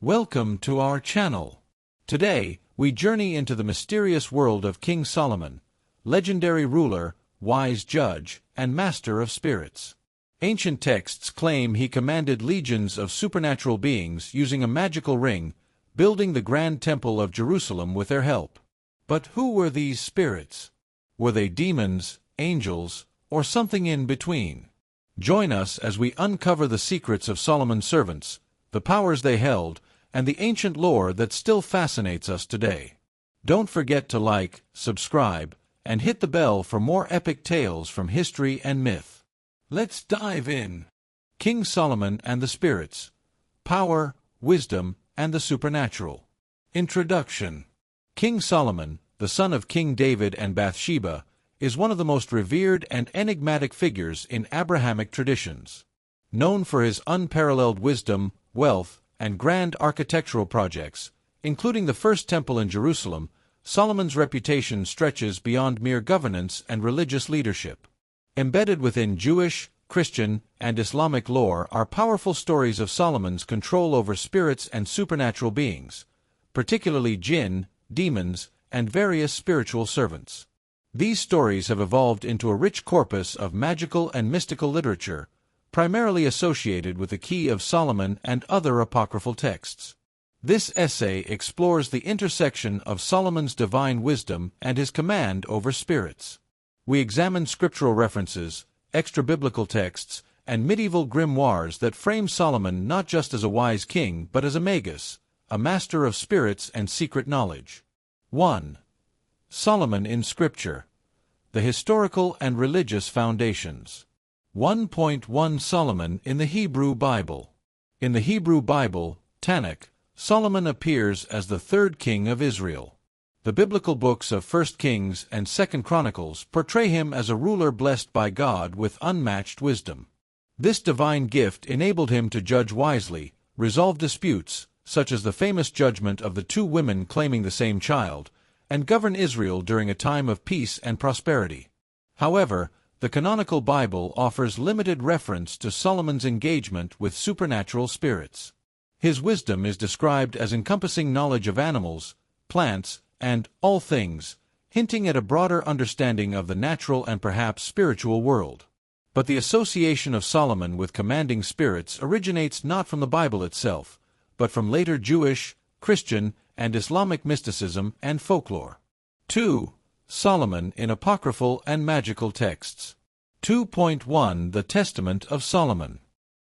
Welcome to our channel. Today, we journey into the mysterious world of King Solomon, legendary ruler, wise judge, and master of spirits. Ancient texts claim he commanded legions of supernatural beings using a magical ring, building the grand temple of Jerusalem with their help. But who were these spirits? Were they demons, angels, or something in between? Join us as we uncover the secrets of Solomon's servants, the powers they held, and the ancient lore that still fascinates us today. Don't forget to like, subscribe, and hit the bell for more epic tales from history and myth. Let's dive in. King Solomon and the Spirits. Power, Wisdom, and the Supernatural. Introduction. King Solomon, the son of King David and Bathsheba, is one of the most revered and enigmatic figures in Abrahamic traditions. Known for his unparalleled wisdom, wealth, and grand architectural projects, including the first temple in Jerusalem, Solomon's reputation stretches beyond mere governance and religious leadership. Embedded within Jewish, Christian, and Islamic lore are powerful stories of Solomon's control over spirits and supernatural beings, particularly jinn, demons, and various spiritual servants. These stories have evolved into a rich corpus of magical and mystical literature, primarily associated with the Key of Solomon and other apocryphal texts. This essay explores the intersection of Solomon's divine wisdom and his command over spirits. We examine scriptural references, extra-biblical texts, and medieval grimoires that frame Solomon not just as a wise king but as a magus, a master of spirits and secret knowledge. 1. Solomon in Scripture. The historical and religious foundations. 1.1 Solomon in the Hebrew Bible. In the Hebrew Bible, Tanakh, Solomon appears as the third king of Israel. The biblical books of 1 Kings and 2 Chronicles portray him as a ruler blessed by God with unmatched wisdom. This divine gift enabled him to judge wisely, resolve disputes, such as the famous judgment of the two women claiming the same child, and govern Israel during a time of peace and prosperity. However, the canonical Bible offers limited reference to Solomon's engagement with supernatural spirits. His wisdom is described as encompassing knowledge of animals, plants, and all things, hinting at a broader understanding of the natural and perhaps spiritual world. But the association of Solomon with commanding spirits originates not from the Bible itself, but from later Jewish, Christian, and Islamic mysticism and folklore. 2. Solomon in apocryphal and magical texts. 2.1 The Testament of Solomon.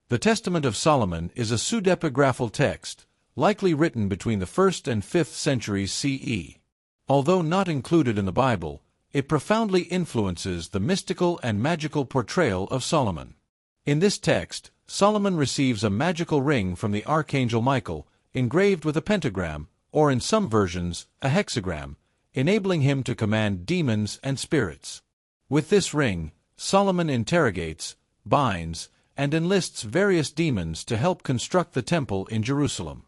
The Testament of Solomon is a pseudepigraphal text, likely written between the 1st and 5th centuries CE. Although not included in the Bible, it profoundly influences the mystical and magical portrayal of Solomon. In this text, Solomon receives a magical ring from the archangel Michael, engraved with a pentagram, or in some versions, a hexagram, enabling him to command demons and spirits. With this ring, Solomon interrogates, binds, and enlists various demons to help construct the temple in Jerusalem.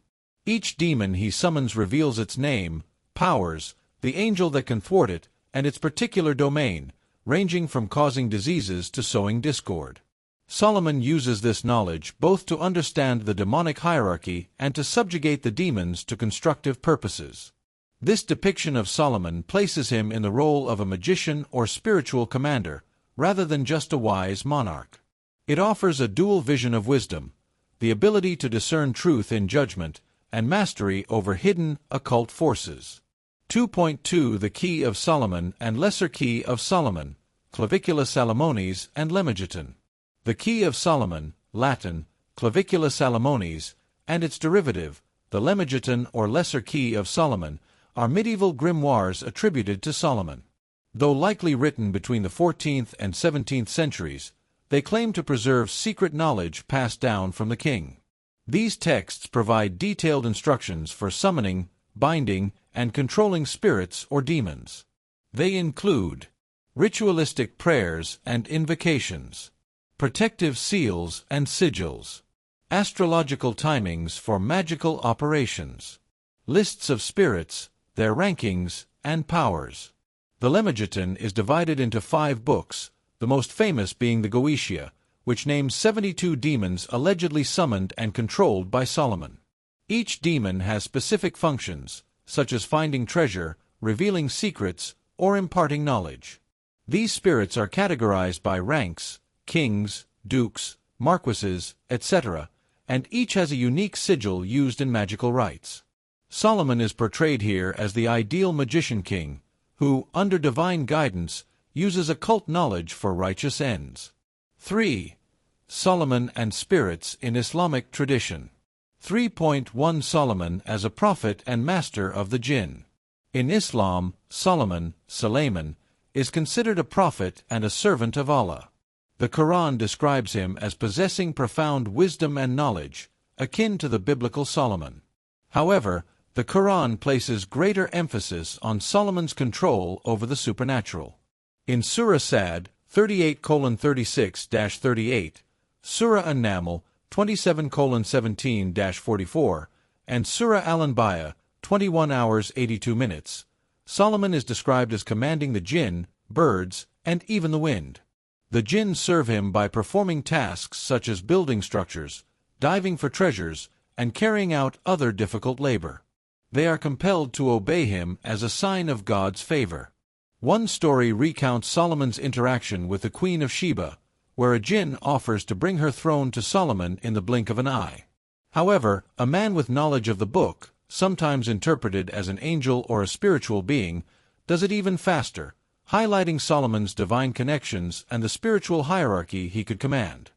Each demon he summons reveals its name, powers, the angel that can thwart it, and its particular domain, ranging from causing diseases to sowing discord. Solomon uses this knowledge both to understand the demonic hierarchy and to subjugate the demons to constructive purposes. This depiction of Solomon places him in the role of a magician or spiritual commander, rather than just a wise monarch. It offers a dual vision of wisdom, the ability to discern truth in judgment, and mastery over hidden, occult forces. 2.2 The Key of Solomon and Lesser Key of Solomon, Clavicula Salomonis and Lemegeton. The Key of Solomon, Latin, Clavicula Salomonis, and its derivative, the Lemegeton or Lesser Key of Solomon, are medieval grimoires attributed to Solomon. Though likely written between the 14th and 17th centuries, they claim to preserve secret knowledge passed down from the king. These texts provide detailed instructions for summoning, binding, and controlling spirits or demons. They include ritualistic prayers and invocations, protective seals and sigils, astrological timings for magical operations, lists of spirits, their rankings, and powers. The Lemegeton is divided into 5 books, the most famous being the Goetia, which names 72 demons allegedly summoned and controlled by Solomon. Each demon has specific functions, such as finding treasure, revealing secrets, or imparting knowledge. These spirits are categorized by ranks, kings, dukes, marquises, etc., and each has a unique sigil used in magical rites. Solomon is portrayed here as the ideal magician king, who, under divine guidance, uses occult knowledge for righteous ends. 3. Solomon and spirits in Islamic tradition. 3.1 Solomon as a prophet and master of the jinn. In Islam, Solomon, Sulayman, is considered a prophet and a servant of Allah. The Quran describes him as possessing profound wisdom and knowledge, akin to the biblical Solomon. However, the Quran places greater emphasis on Solomon's control over the supernatural. In Surah Sad 38:36-38, Surah An-Naml 27:17-44, and Surah Al-Anbiya 21 hours 82 minutes, Solomon is described as commanding the jinn, birds, and even the wind. The jinn serve him by performing tasks such as building structures, diving for treasures, and carrying out other difficult labor. They are compelled to obey him as a sign of God's favor. One story recounts Solomon's interaction with the Queen of Sheba, where a jinn offers to bring her throne to Solomon in the blink of an eye. However, a man with knowledge of the book, sometimes interpreted as an angel or a spiritual being, does it even faster, highlighting Solomon's divine connections and the spiritual hierarchy he could command.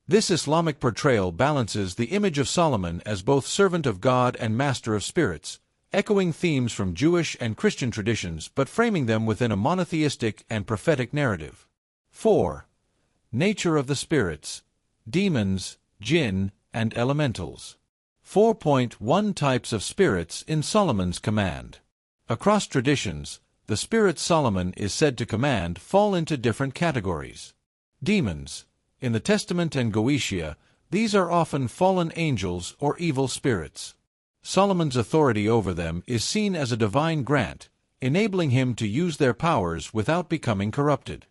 This Islamic portrayal balances the image of Solomon as both servant of God and master of spirits, echoing themes from Jewish and Christian traditions but framing them within a monotheistic and prophetic narrative. 4. Nature of the spirits, demons, jinn, and elementals. 4.1 Types of spirits in Solomon's command. Across traditions, the spirits Solomon is said to command fall into different categories. Demons. In the Testament and Goetia, these are often fallen angels or evil spirits. Solomon's authority over them is seen as a divine grant, enabling him to use their powers without becoming corrupted.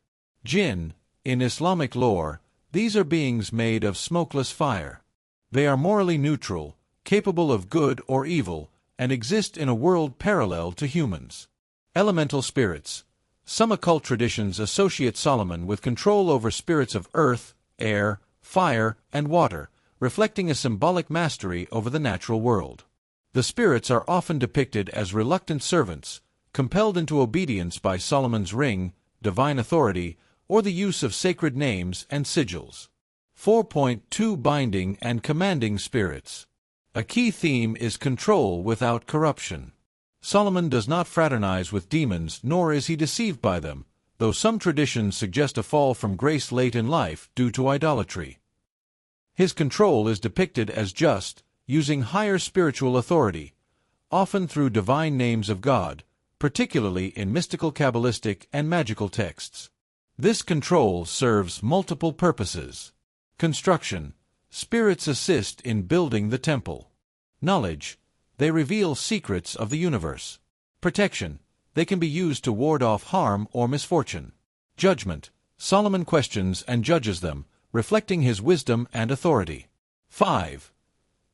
Jinn. In Islamic lore, these are beings made of smokeless fire. They are morally neutral, capable of good or evil, and exist in a world parallel to humans. Elemental spirits. Some occult traditions associate Solomon with control over spirits of earth, air, fire, and water, reflecting a symbolic mastery over the natural world. The spirits are often depicted as reluctant servants, compelled into obedience by Solomon's ring, divine authority, or the use of sacred names and sigils. 4.2 Binding and commanding spirits. A key theme is control without corruption. Solomon does not fraternize with demons, nor is he deceived by them, though some traditions suggest a fall from grace late in life due to idolatry. His control is depicted as just, using higher spiritual authority, often through divine names of God, particularly in mystical Kabbalistic and magical texts. This control serves multiple purposes. Construction. Spirits assist in building the temple. Knowledge. They reveal secrets of the universe. Protection. They can be used to ward off harm or misfortune. Judgment. Solomon questions and judges them, reflecting his wisdom and authority. 5.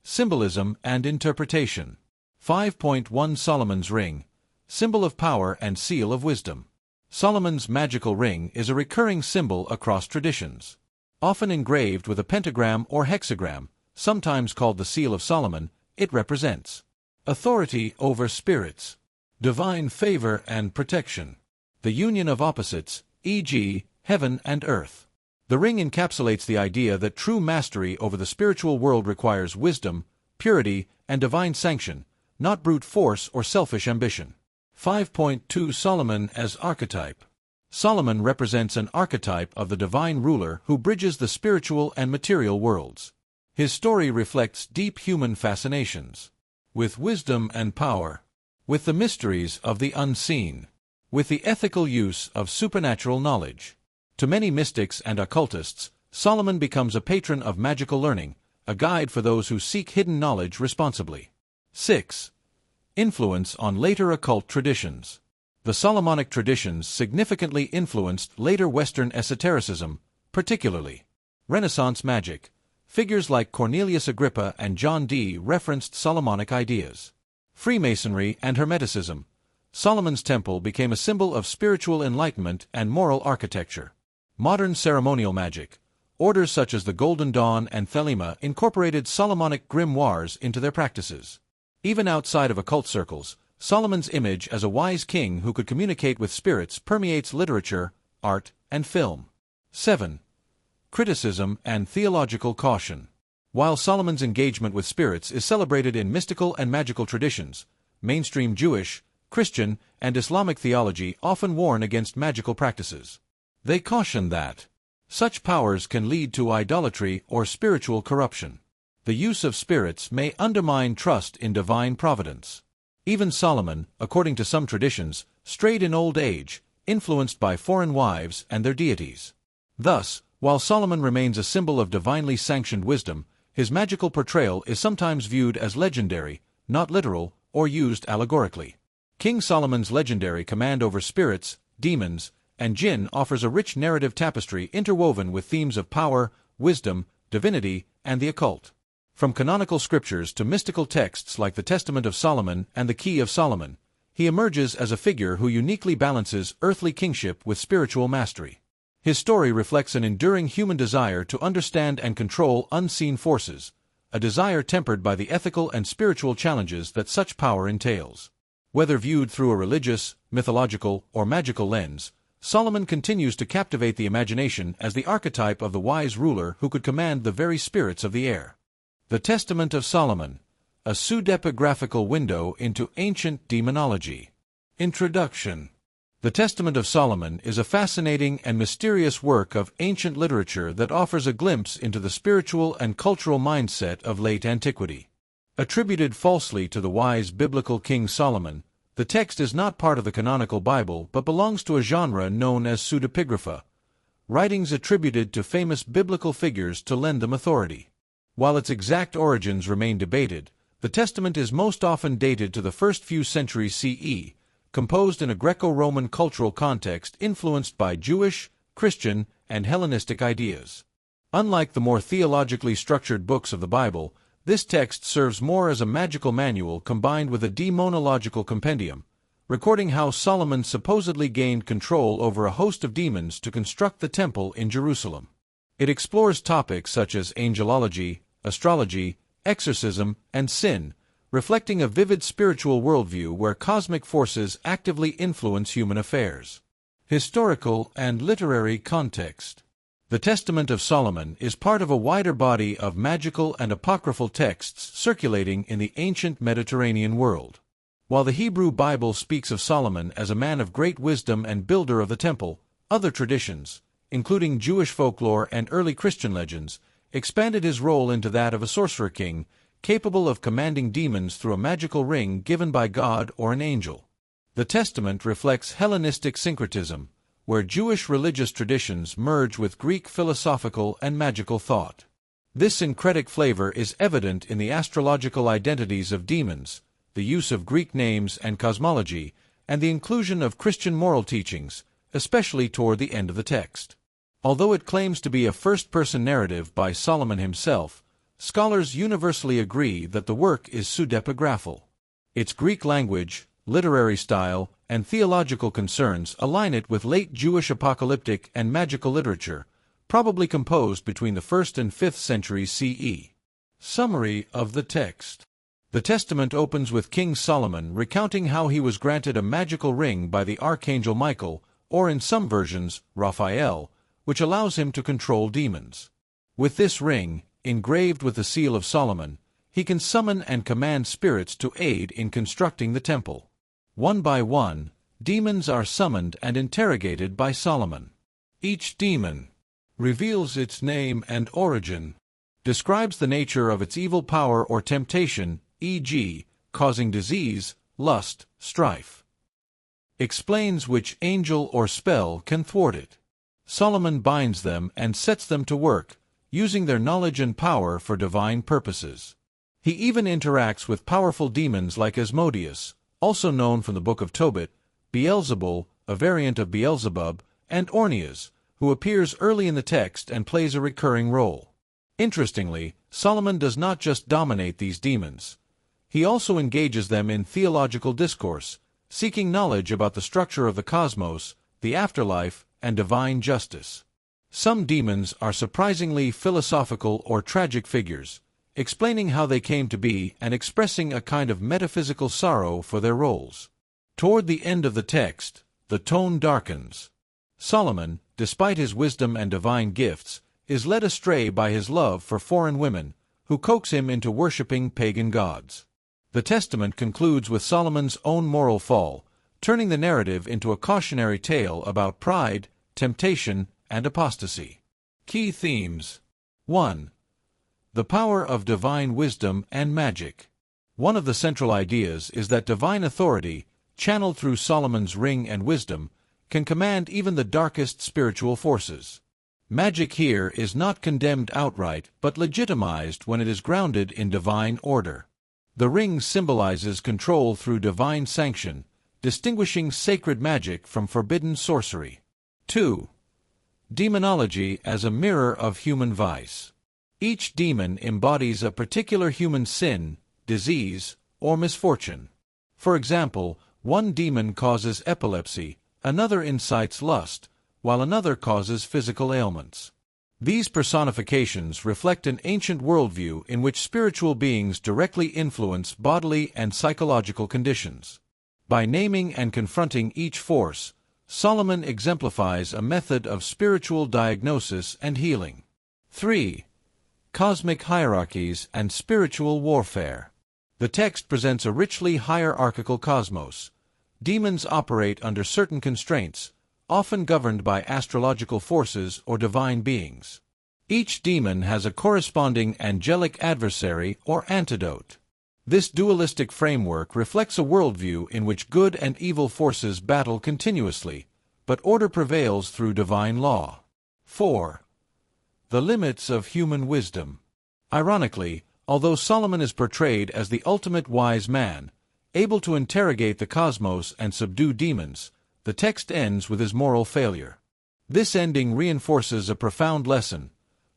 Symbolism and interpretation. 5.1 Solomon's ring, symbol of power and seal of wisdom. Solomon's magical ring is a recurring symbol across traditions. Often engraved with a pentagram or hexagram, sometimes called the Seal of Solomon, it represents authority over spirits, divine favor and protection, the union of opposites, e.g., heaven and earth. The ring encapsulates the idea that true mastery over the spiritual world requires wisdom, purity, and divine sanction, not brute force or selfish ambition. 5.2 Solomon as archetype. Solomon represents an archetype of the divine ruler who bridges the spiritual and material worlds. His story reflects deep human fascinations with wisdom and power, with the mysteries of the unseen, with the ethical use of supernatural knowledge. To many mystics and occultists, Solomon becomes a patron of magical learning, a guide for those who seek hidden knowledge responsibly. 6. Influence on later occult traditions. The Solomonic traditions significantly influenced later Western esotericism, particularly Renaissance magic, Figures like Cornelius Agrippa and John Dee referenced Solomonic ideas. Freemasonry and Hermeticism. Solomon's Temple became a symbol of spiritual enlightenment and moral architecture. Modern ceremonial magic. Orders such as the Golden Dawn and Thelema incorporated Solomonic grimoires into their practices. Even outside of occult circles, Solomon's image as a wise king who could communicate with spirits permeates literature, art, and film. 7. Criticism and theological caution. While Solomon's engagement with spirits is celebrated in mystical and magical traditions, mainstream Jewish, Christian, and Islamic theology often warn against magical practices. They caution that such powers can lead to idolatry or spiritual corruption. The use of spirits may undermine trust in divine providence. Even Solomon, according to some traditions, strayed in old age, influenced by foreign wives and their deities. Thus, while Solomon remains a symbol of divinely sanctioned wisdom, his magical portrayal is sometimes viewed as legendary, not literal, or used allegorically. King Solomon's legendary command over spirits, demons, and jinn offers a rich narrative tapestry interwoven with themes of power, wisdom, divinity, and the occult. From canonical scriptures to mystical texts like the Testament of Solomon and the Key of Solomon, he emerges as a figure who uniquely balances earthly kingship with spiritual mastery. His story reflects an enduring human desire to understand and control unseen forces, a desire tempered by the ethical and spiritual challenges that such power entails. Whether viewed through a religious, mythological, or magical lens, Solomon continues to captivate the imagination as the archetype of the wise ruler who could command the very spirits of the air. The Testament of Solomon, a pseudepigraphical window into ancient demonology. Introduction. The Testament of Solomon is a fascinating and mysterious work of ancient literature that offers a glimpse into the spiritual and cultural mindset of late antiquity. Attributed falsely to the wise biblical King Solomon, the text is not part of the canonical Bible but belongs to a genre known as pseudepigrapha, writings attributed to famous biblical figures to lend them authority. While its exact origins remain debated, the Testament is most often dated to the first few centuries CE, composed in a Greco-Roman cultural context influenced by Jewish, Christian, and Hellenistic ideas. Unlike the more theologically structured books of the Bible, this text serves more as a magical manual combined with a demonological compendium, recording how Solomon supposedly gained control over a host of demons to construct the temple in Jerusalem. It explores topics such as angelology, astrology, exorcism, and sin, reflecting a vivid spiritual worldview where cosmic forces actively influence human affairs. Historical and literary context. The Testament of Solomon is part of a wider body of magical and apocryphal texts circulating in the ancient Mediterranean world. While the Hebrew Bible speaks of Solomon as a man of great wisdom and builder of the temple, other traditions, including Jewish folklore and early Christian legends, expanded his role into that of a sorcerer king, capable of commanding demons through a magical ring given by God or an angel. The Testament reflects Hellenistic syncretism, where Jewish religious traditions merge with Greek philosophical and magical thought. This syncretic flavor is evident in the astrological identities of demons, the use of Greek names and cosmology, and the inclusion of Christian moral teachings, especially toward the end of the text. Although it claims to be a first-person narrative by Solomon himself, scholars universally agree that the work is pseudepigraphal. Its Greek language, literary style, and theological concerns align it with late Jewish apocalyptic and magical literature, probably composed between the 1st and 5th centuries CE. Summary of the text. The Testament opens with King Solomon recounting how he was granted a magical ring by the archangel Michael, or in some versions, Raphael, which allows him to control demons. With this ring, engraved with the seal of Solomon, he can summon and command spirits to aid in constructing the temple. One by one, demons are summoned and interrogated by Solomon. Each demon reveals its name and origin, describes the nature of its evil power or temptation, e.g., causing disease, lust, strife. Explains which angel or spell can thwart it. Solomon binds them and sets them to work, using their knowledge and power for divine purposes. He even interacts with powerful demons like Asmodeus, also known from the Book of Tobit, Beelzebul, a variant of Beelzebub, and Orneas, who appears early in the text and plays a recurring role. Interestingly, Solomon does not just dominate these demons. He also engages them in theological discourse, seeking knowledge about the structure of the cosmos, the afterlife, and divine justice. Some demons are surprisingly philosophical or tragic figures, explaining how they came to be and expressing a kind of metaphysical sorrow for their roles. Toward the end of the text, the tone darkens. Solomon, despite his wisdom and divine gifts, is led astray by his love for foreign women, who coax him into worshipping pagan gods. The Testament concludes with Solomon's own moral fall, turning the narrative into a cautionary tale about pride, temptation, and apostasy. Key themes. 1. The power of divine wisdom and magic. One of the central ideas is that divine authority, channeled through Solomon's ring and wisdom, can command even the darkest spiritual forces. Magic here is not condemned outright, but legitimized when it is grounded in divine order. The ring symbolizes control through divine sanction, distinguishing sacred magic from forbidden sorcery. 2. Demonology as a mirror of human vice. Each demon embodies a particular human sin, disease, or misfortune. For example, one demon causes epilepsy, another incites lust, while another causes physical ailments. These personifications reflect an ancient worldview in which spiritual beings directly influence bodily and psychological conditions. By naming and confronting each force, Solomon exemplifies a method of spiritual diagnosis and healing. 3. Cosmic hierarchies and spiritual warfare. The text presents a richly hierarchical cosmos. Demons operate under certain constraints, often governed by astrological forces or divine beings. Each demon has a corresponding angelic adversary or antidote. This dualistic framework reflects a worldview in which good and evil forces battle continuously, but order prevails through divine law. 4. The limits of human wisdom. Ironically, although Solomon is portrayed as the ultimate wise man, able to interrogate the cosmos and subdue demons, the text ends with his moral failure. This ending reinforces a profound lesson.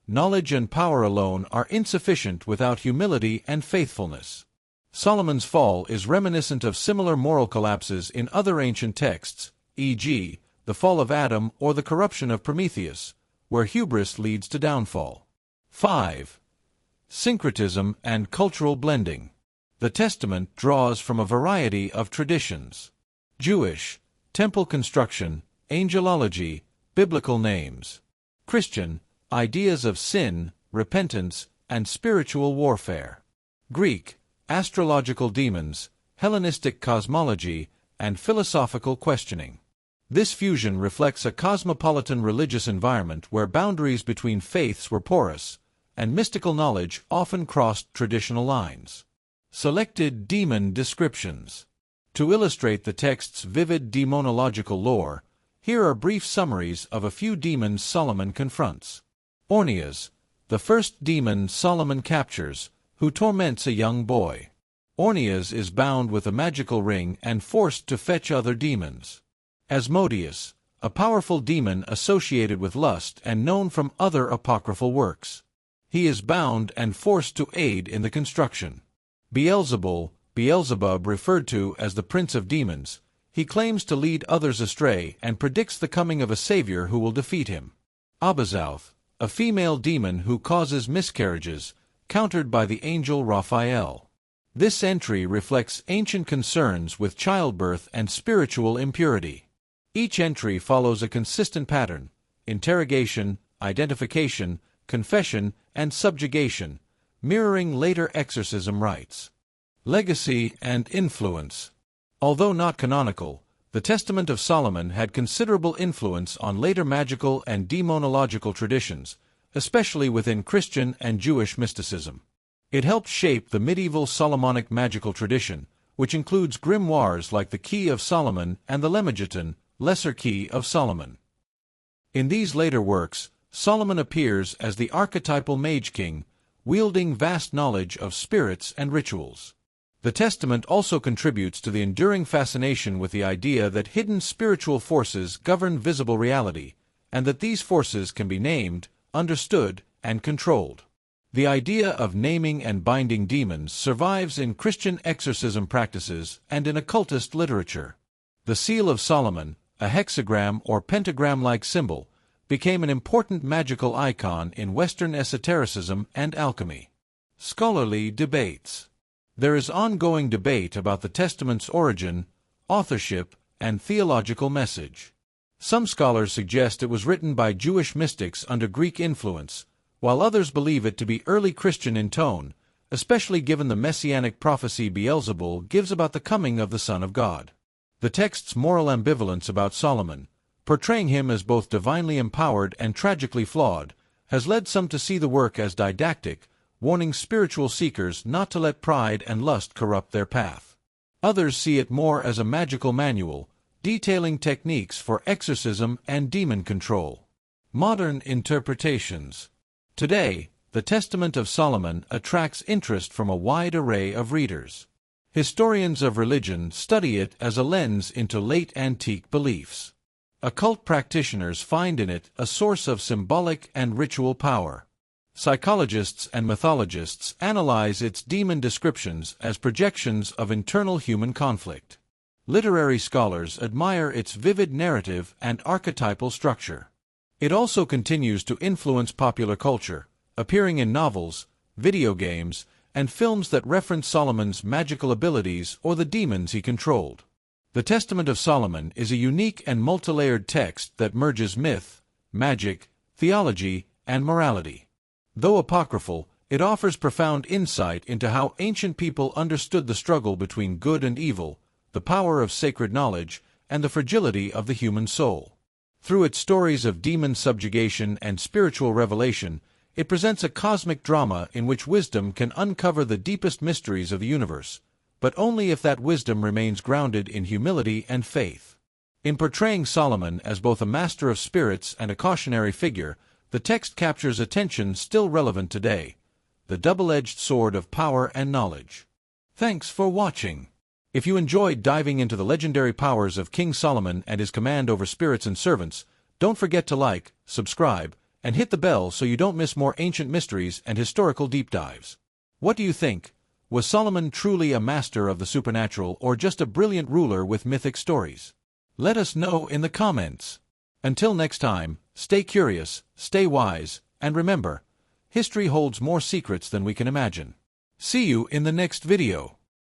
Knowledge and power alone are insufficient without humility and faithfulness. Solomon's fall is reminiscent of similar moral collapses in other ancient texts, e.g., the fall of Adam or the corruption of Prometheus, where hubris leads to downfall. 5. Syncretism and cultural blending. The Testament draws from a variety of traditions. Jewish, temple construction, angelology, biblical names. Christian, ideas of sin, repentance, and spiritual warfare. Greek, astrological demons, Hellenistic cosmology, and philosophical questioning. This fusion reflects a cosmopolitan religious environment where boundaries between faiths were porous, and mystical knowledge often crossed traditional lines. Selected demon descriptions. To illustrate the text's vivid demonological lore, here are brief summaries of a few demons Solomon confronts. Orneas, the first demon Solomon captures, who torments a young boy. Orneas is bound with a magical ring and forced to fetch other demons. Asmodeus, a powerful demon associated with lust and known from other apocryphal works. He is bound and forced to aid in the construction. Beelzebub referred to as the prince of demons, he claims to lead others astray and predicts the coming of a savior who will defeat him. Abazoth, a female demon who causes miscarriages, countered by the angel Raphael. This entry reflects ancient concerns with childbirth and spiritual impurity. Each entry follows a consistent pattern: interrogation, identification, confession, and subjugation, mirroring later exorcism rites. Legacy and influence. Although not canonical, the Testament of Solomon had considerable influence on later magical and demonological traditions, especially within Christian and Jewish mysticism. It helped shape the medieval Solomonic magical tradition, which includes grimoires like the Key of Solomon and the Lemegeton, Lesser Key of Solomon. In these later works, Solomon appears as the archetypal mage king, wielding vast knowledge of spirits and rituals. The Testament also contributes to the enduring fascination with the idea that hidden spiritual forces govern visible reality, and that these forces can be named, understood, and controlled. The idea of naming and binding demons survives in Christian exorcism practices and in occultist literature. The Seal of Solomon, a hexagram or pentagram-like symbol, became an important magical icon in Western esotericism and alchemy. Scholarly debates. There is ongoing debate about the Testament's origin, authorship, and theological message. Some scholars suggest it was written by Jewish mystics under Greek influence, while others believe it to be early Christian in tone, especially given the messianic prophecy Beelzebul gives about the coming of the Son of God. The text's moral ambivalence about Solomon, portraying him as both divinely empowered and tragically flawed, has led some to see the work as didactic, warning spiritual seekers not to let pride and lust corrupt their path. Others see it more as a magical manual, detailing techniques for exorcism and demon control. Modern interpretations. Today, the Testament of Solomon attracts interest from a wide array of readers. Historians of religion study it as a lens into late antique beliefs. Occult practitioners find in it a source of symbolic and ritual power. Psychologists and mythologists analyze its demon descriptions as projections of internal human conflict. Literary scholars admire its vivid narrative and archetypal structure. It also continues to influence popular culture, appearing in novels, video games, and films that reference Solomon's magical abilities or the demons he controlled. The Testament of Solomon is a unique and multilayered text that merges myth, magic, theology, and morality. Though apocryphal, it offers profound insight into how ancient people understood the struggle between good and evil, the power of sacred knowledge, and the fragility of the human soul. Through its stories of demon subjugation and spiritual revelation, it presents a cosmic drama in which wisdom can uncover the deepest mysteries of the universe, but only if that wisdom remains grounded in humility and faith. In portraying Solomon as both a master of spirits and a cautionary figure, the text captures a tension still relevant today, the double-edged sword of power and knowledge. Thanks for watching. If you enjoyed diving into the legendary powers of King Solomon and his command over spirits and servants, don't forget to like, subscribe, and hit the bell so you don't miss more ancient mysteries and historical deep dives. What do you think? Was Solomon truly a master of the supernatural or just a brilliant ruler with mythic stories? Let us know in the comments. Until next time, stay curious, stay wise, and remember, history holds more secrets than we can imagine. See you in the next video.